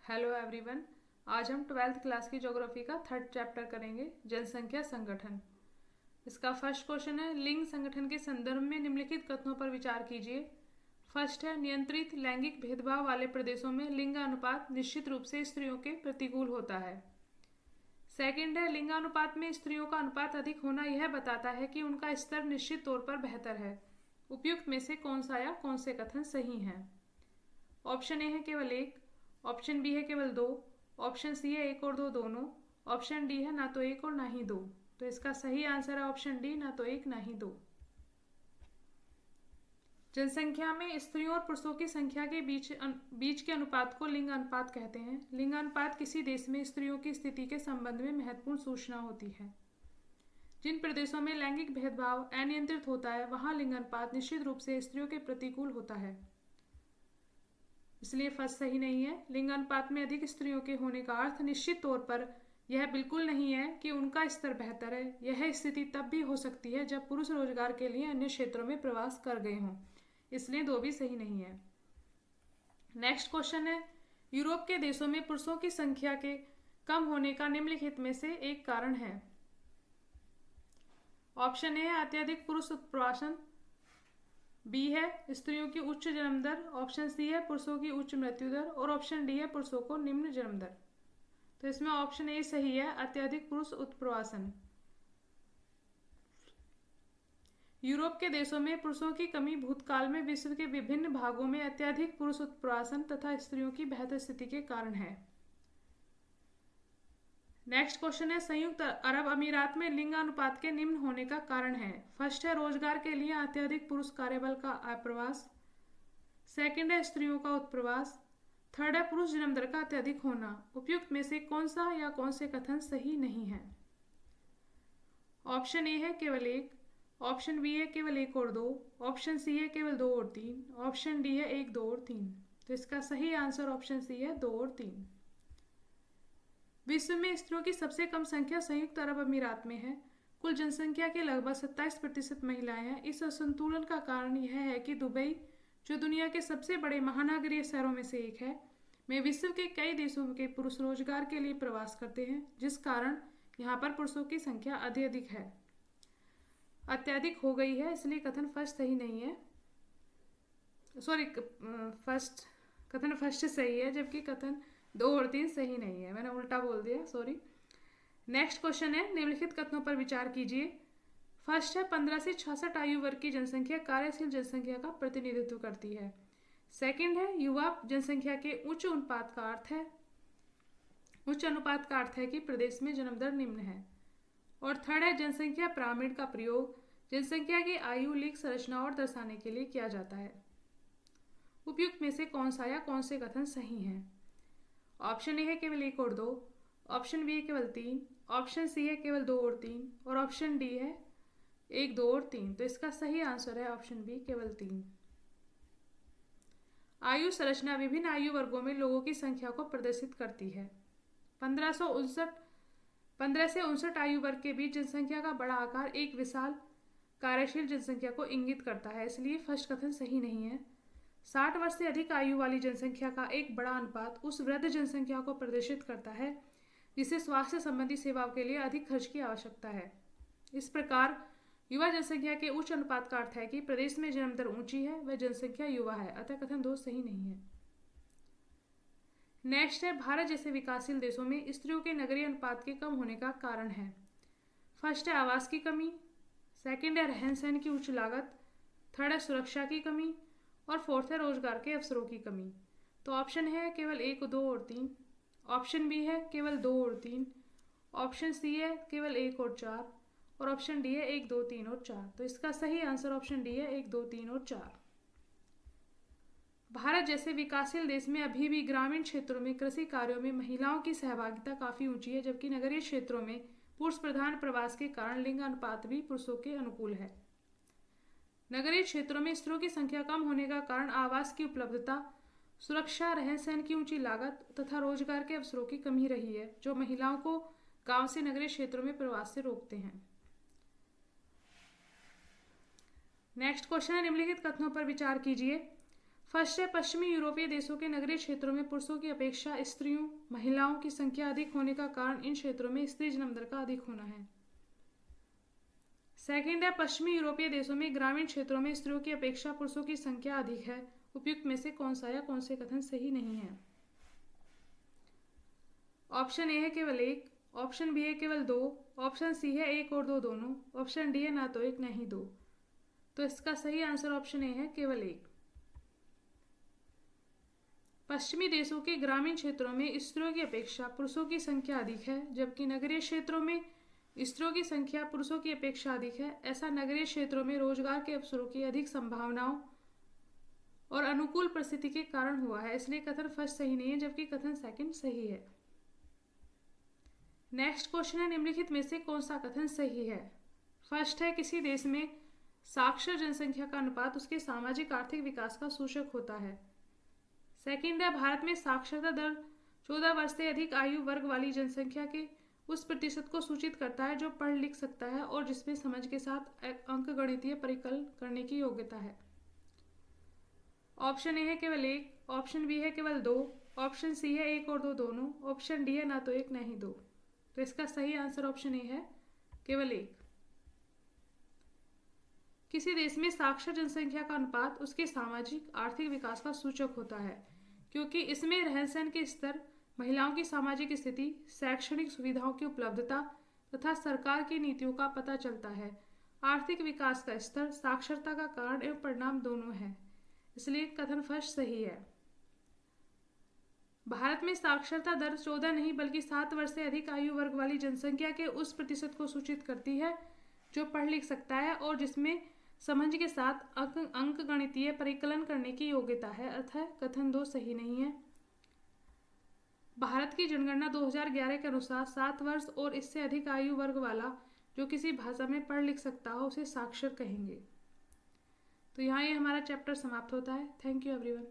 Hello everyone. आज हम 12th class की ज्योग्राफी का 3rd चैप्टर करेंगे, जनसंख्या संगठन। इसका फर्स्ट क्वेश्चन है, लिंग संगठन के संदर्भ में निम्नलिखित कथनों पर विचार कीजिए। फर्स्ट है, नियंत्रित लैंगिक भेदभाव वाले प्रदेशों में लिंगानुपात निश्चित रूप से स्त्रियों के प्रतिकूल होता है। सेकंड है, लिंगानुपात में स्त्रियों का अनुपात अधिक होना यह बताता है कि उनका स्तर निश्चित तौर पर बेहतर है। उपयुक्त में से कौन सा या कौन से कथन सही हैं? ऑप्शन ए है केवल एक, ऑप्शन बी है केवल दो, ऑप्शन सी है एक और दो दोनों, ऑप्शन डी है ना तो एक और ना ही दो। तो इसका सही आंसर है ऑप्शन डी, ना तो एक ना ही दो। जनसंख्या में स्त्रियों और पुरुषों की संख्या के बीच के अनुपात को लिंग अनुपात कहते हैं। लिंग अनुपात किसी देश में स्त्रियों की स्थिति के संबंध में महत्वपूर्ण सूचना होती है। जिन प्रदेशों में लैंगिक भेदभाव अनियंत्रित होता है वहां लिंग अनुपात निश्चित रूप से स्त्रियों के प्रतिकूल होता है, इसलिए फर्स्ट सही नहीं है। लिंग अनुपात में अधिक स्त्रियों के होने का अर्थ निश्चित तौर पर यह बिल्कुल नहीं है कि उनका स्तर बेहतर है। यह स्थिति तब भी हो सकती है जब पुरुष रोजगार के लिए अन्य क्षेत्रों में प्रवास कर गए हों, इसलिए दो भी सही नहीं है। नेक्स्ट क्वेश्चन है, यूरोप के देशों में पुरुषों की संख्या के कम होने का निम्नलिखित में से एक कारण है। ऑप्शन ए है अत्यधिक पुरुष उत्प्राशन, बी है स्त्रियों की उच्च जन्म दर, ऑप्शन सी है पुरुषों की उच्च मृत्यु दर और ऑप्शन डी है पुरुषों को निम्न जन्म दर। तो इसमें ऑप्शन ए सही है, अत्यधिक पुरुष उत्प्रवासन। यूरोप के देशों में पुरुषों की कमी भूतकाल में विश्व के विभिन्न भागों में अत्यधिक पुरुष उत्प्रवासन तथा स्त्रियों की बेहतर स्थिति के कारण है। नेक्स्ट क्वेश्चन है, संयुक्त अरब अमीरात में लिंगानुपात के निम्न होने का कारण है। फर्स्ट है रोजगार के लिए अत्यधिक पुरुष कार्यबल का अप्रवास, सेकंड है स्त्रियों का उत्प्रवास, थर्ड है पुरुष जन्म दर का अत्यधिक होना। उपयुक्त में से कौन सा या कौन से कथन सही नहीं है? ऑप्शन ए है केवल एक, ऑप्शन बी है केवल एक और दो, ऑप्शन सी है केवल दो और तीन, ऑप्शन डी है एक दो और तीन। तो इसका सही आंसर ऑप्शन सी है दो और तीन। विश्व में स्त्रियों की सबसे कम संख्या संयुक्त अरब अमीरात में है। कुल जनसंख्या के लगभग 27% महिलाएं हैं। इस असंतुलन का कारण यह है कि दुबई, जो दुनिया के सबसे बड़े महानगरीय शहरों में से एक है, में विश्व के कई देशों के पुरुष रोजगार के लिए प्रवास करते हैं, जिस कारण यहाँ पर पुरुषों की संख्या अत्यधिक है, अत्यधिक हो गई है, इसलिए कथन फर्स्ट सही नहीं है। सॉरी, कथन फर्स्ट सही है जबकि कथन दो और तीन सही नहीं है, मैंने उल्टा बोल दिया, सॉरी। नेक्स्ट क्वेश्चन है, निम्नलिखित कथनों पर विचार कीजिए। फर्स्ट है 15 से 66 आयु वर्ग की जनसंख्या कार्यशील जनसंख्या का प्रतिनिधित्व करती है। सेकंड है युवा जनसंख्या के उच्च अनुपात का अर्थ है कि प्रदेश में जन्म दर निम्न है। और थर्ड है जनसंख्या पिरामिड का प्रयोग जनसंख्या की आयु लिंग संरचना और दर्शाने के लिए किया जाता है। उपयुक्त में से कौन सा या कौन से कथन सही हैं? ऑप्शन ए है केवल एक और दो, ऑप्शन बी है केवल तीन, ऑप्शन सी है केवल दो और तीन और ऑप्शन डी है एक दो और तीन। तो इसका सही आंसर है ऑप्शन बी, केवल तीन। आयु संरचना विभिन्न आयु वर्गों में लोगों की संख्या को प्रदर्शित करती है। 15 से 59 आयु वर्ग के बीच जनसंख्या का बड़ा आकार एक विशाल कार्यशील जनसंख्या को इंगित करता है, इसलिए फर्स्ट कथन सही नहीं है। 60 वर्ष से अधिक आयु वाली जनसंख्या का एक बड़ा अनुपात उस वृद्ध जनसंख्या को प्रदर्शित करता है जिसे स्वास्थ्य संबंधी सेवाओं के लिए अधिक खर्च की आवश्यकता है। इस प्रकार युवा जनसंख्या के उच्च अनुपात का अर्थ है कि प्रदेश में जन्म दर ऊंची है, वह जनसंख्या युवा है, अतः कथन दो सही नहीं है। नेक्स्ट है, भारत जैसे विकासशील देशों में स्त्रियों के नगरीय अनुपात के कम होने का कारण है। फर्स्ट है आवास की कमी, सेकंड है रहन सहन की उच्च लागत, थर्ड है सुरक्षा की कमी और फोर्थ है रोजगार के अवसरों की कमी। तो ऑप्शन है केवल एक, दो और तीन, ऑप्शन बी है केवल दो और तीन, ऑप्शन सी है केवल एक और चार और ऑप्शन डी है एक दो तीन और चार। तो इसका सही आंसर ऑप्शन डी है एक दो तीन और चार। भारत जैसे विकासशील देश में अभी भी ग्रामीण क्षेत्रों में कृषि कार्यों में महिलाओं की सहभागिता काफी ऊंची है, जबकि नगरीय क्षेत्रों में पुरुष प्रधान प्रवास के कारण लिंग अनुपात भी पुरुषों के अनुकूल है। नगरीय क्षेत्रों में स्त्रियों की संख्या कम होने का कारण आवास की उपलब्धता, सुरक्षा, रहन सहन की ऊंची लागत तथा रोजगार के अवसरों की कमी रही है, जो महिलाओं को गांव से नगरीय क्षेत्रों में प्रवास से रोकते हैं। नेक्स्ट क्वेश्चन है, निम्नलिखित कथनों पर विचार कीजिए। फर्स्ट है, पश्चिमी यूरोपीय देशों के नगरीय क्षेत्रों में पुरुषों की अपेक्षा स्त्रियों महिलाओं की संख्या अधिक होने का कारण इन क्षेत्रों में स्त्री जन्म दर का अधिक होना है। सेकंड है, पश्चिमी यूरोपीय देशों में ग्रामीण क्षेत्रों में स्त्रियों की अपेक्षा पुरुषों की संख्या अधिक है। उपयुक्त में से कौन सा या कौन से कथन सही नहीं है? ऑप्शन ए है केवल एक, ऑप्शन बी है केवल दो, ऑप्शन सी है एक और दो दोनों, ऑप्शन डी है ना तो एक ना ही दो। तो इसका सही आंसर ऑप्शन ए है केवल एक। पश्चिमी देशों के ग्रामीण क्षेत्रों में स्त्रियों की अपेक्षा पुरुषों की संख्या अधिक है, जबकि नगरीय क्षेत्रों में स्त्रियों की संख्या पुरुषों की अपेक्षा अधिक है। ऐसा नगरीय क्षेत्रों में रोजगार के अवसरों की अधिक संभावनाओं और अनुकूल परिस्थिति के कारण हुआ है, इसलिए कथन फर्स्ट सही नहीं है, जबकि कथन सेकंड सही है। नेक्स्ट क्वेश्चन है, निम्नलिखित में से कौन सा कथन सही है? फर्स्ट है, किसी देश में साक्षर जनसंख्या का अनुपात उसके सामाजिक आर्थिक विकास का सूचक होता है। सेकंड है, भारत में साक्षरता दर 14 वर्ष से अधिक आयु वर्ग वाली जनसंख्या के उस प्रतिशत को सूचित करता है जो पढ़ लिख सकता है और जिसमें समझ के साथ अंकगणितीय परिकलन करने की योग्यता है। ऑप्शन ए है केवल एक, ऑप्शन बी है केवल दो, ऑप्शन सी है एक और दो दोनों, ऑप्शन डी है ना तो एक ना ही दो। तो इसका सही आंसर ऑप्शन ए है केवल एक। किसी देश में साक्षर जनसंख्या का अनुपात उसके सामाजिक आर्थिक विकास का सूचक होता है, क्योंकि इसमें रहन सहन के स्तर, महिलाओं की सामाजिक स्थिति, शैक्षणिक सुविधाओं की उपलब्धता तथा सरकार की नीतियों का पता चलता है। आर्थिक विकास का स्तर साक्षरता का कारण एवं परिणाम दोनों है, इसलिए कथन फर्स्ट सही है। भारत में साक्षरता दर 14 नहीं बल्कि 7 वर्ष से अधिक आयु वर्ग वाली जनसंख्या के उस प्रतिशत को सूचित करती है जो पढ़ लिख सकता है और जिसमें समझ के साथ अंकगणितीय परिकलन करने की योग्यता है, अर्थात कथन दो सही नहीं है। भारत की जनगणना 2011 के अनुसार 7 वर्ष और इससे अधिक आयु वर्ग वाला जो किसी भाषा में पढ़ लिख सकता हो उसे साक्षर कहेंगे। तो यहाँ ये हमारा चैप्टर समाप्त होता है। Thank you everyone.